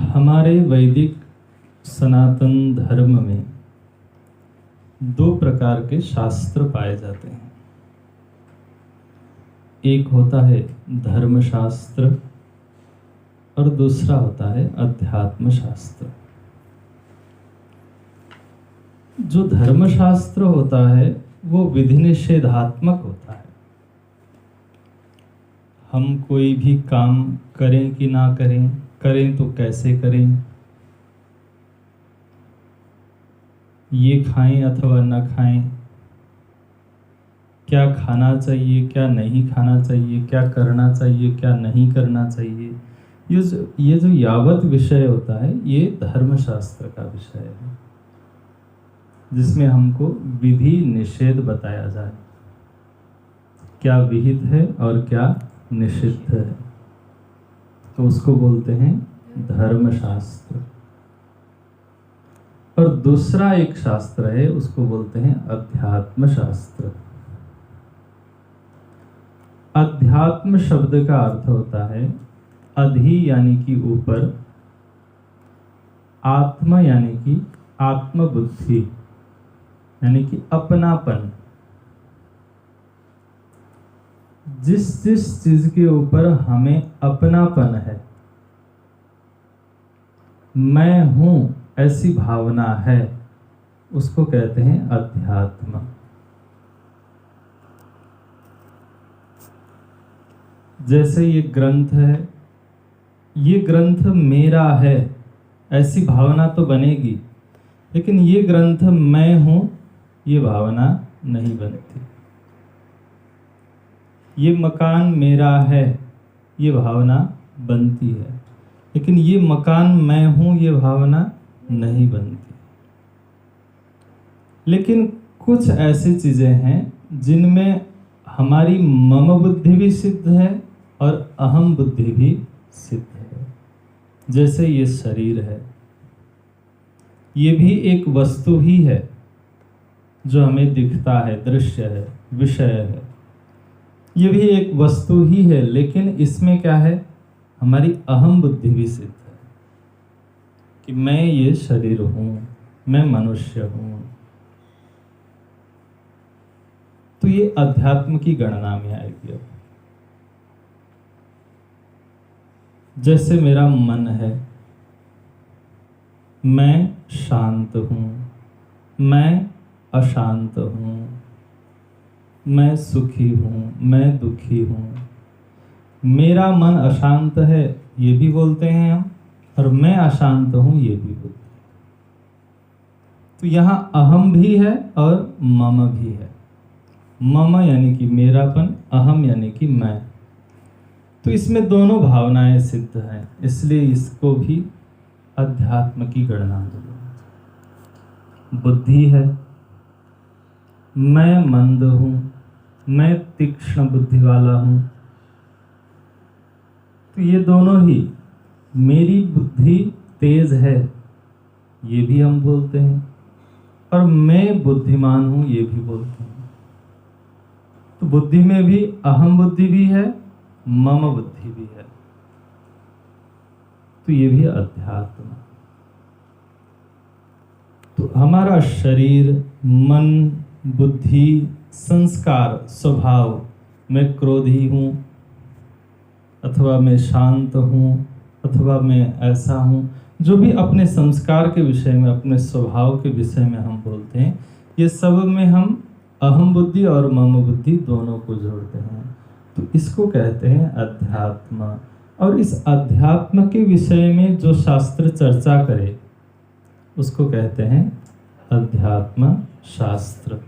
हमारे वैदिक सनातन धर्म में दो प्रकार के शास्त्र पाए जाते हैं। एक होता है धर्मशास्त्र और दूसरा होता है अध्यात्म शास्त्र। जो धर्मशास्त्र होता है वो विधि निषेधात्मक होता है। हम कोई भी काम करें कि ना करें, करें तो कैसे करें, ये खाएं अथवा न खाएं, क्या खाना चाहिए क्या नहीं खाना चाहिए, क्या करना चाहिए क्या नहीं करना चाहिए, ये जो यावत विषय होता है ये धर्मशास्त्र का विषय है, जिसमें हमको विधि निषेध बताया जाए, क्या विहित है और क्या निषिद्ध है, तो उसको बोलते हैं धर्मशास्त्र। और दूसरा एक शास्त्र है उसको बोलते हैं अध्यात्म शास्त्र। अध्यात्म शब्द का अर्थ होता है अधि यानी कि ऊपर, आत्म यानी कि आत्मबुद्धि यानी कि अपनापन। जिस जिस चीज के ऊपर हमें अपनापन है, मैं हूं ऐसी भावना है, उसको कहते हैं अध्यात्म। जैसे ये ग्रंथ है, ये ग्रंथ मेरा है ऐसी भावना तो बनेगी, लेकिन ये ग्रंथ मैं हूं ये भावना नहीं बनती। ये मकान मेरा है ये भावना बनती है, लेकिन ये मकान मैं हूं ये भावना नहीं बनती। लेकिन कुछ ऐसी चीजें हैं जिनमें हमारी मम बुद्धि भी सिद्ध है और अहम बुद्धि भी सिद्ध है। जैसे ये शरीर है, ये भी एक वस्तु ही है जो हमें दिखता है, दृश्य है, विषय है, ये भी एक वस्तु ही है, लेकिन इसमें क्या है, हमारी अहम बुद्धि भी सिद्ध है कि मैं ये शरीर हूं, मैं मनुष्य हूं। तो ये अध्यात्म की गणना में आएगी। अब जैसे मेरा मन है, मैं शांत हूं, मैं अशांत हूं, मैं सुखी हूं, मैं दुखी हूं। मेरा मन अशांत है ये भी बोलते हैं हम, और मैं अशांत हूं ये भी बोलते हैं। तो यहां अहम भी है और मम भी है। मम यानी कि मेरापन, अहम यानी कि मैं। तो इसमें दोनों भावनाएं सिद्ध हैं, इसलिए इसको भी अध्यात्म की गणना होगी। बुद्धि है, मैं मंद हूं, मैं तीक्ष्ण बुद्धि वाला हूं। तो ये दोनों ही, मेरी बुद्धि तेज है ये भी हम बोलते हैं, और मैं बुद्धिमान हूं ये भी बोलते हैं। तो बुद्धि में भी अहम बुद्धि भी है, मम बुद्धि भी है। तो ये भी अध्यात्म। तो हमारा शरीर, मन, बुद्धि, संस्कार, स्वभाव, मैं क्रोधी हूं अथवा मैं शांत हूं अथवा मैं ऐसा हूं, जो भी अपने संस्कार के विषय में, अपने स्वभाव के विषय में हम बोलते हैं, ये सब में हम अहम बुद्धि और मम बुद्धि दोनों को जोड़ते हैं। तो इसको कहते हैं अध्यात्म। और इस अध्यात्म के विषय में जो शास्त्र चर्चा करे उसको कहते हैं अध्यात्म शास्त्र।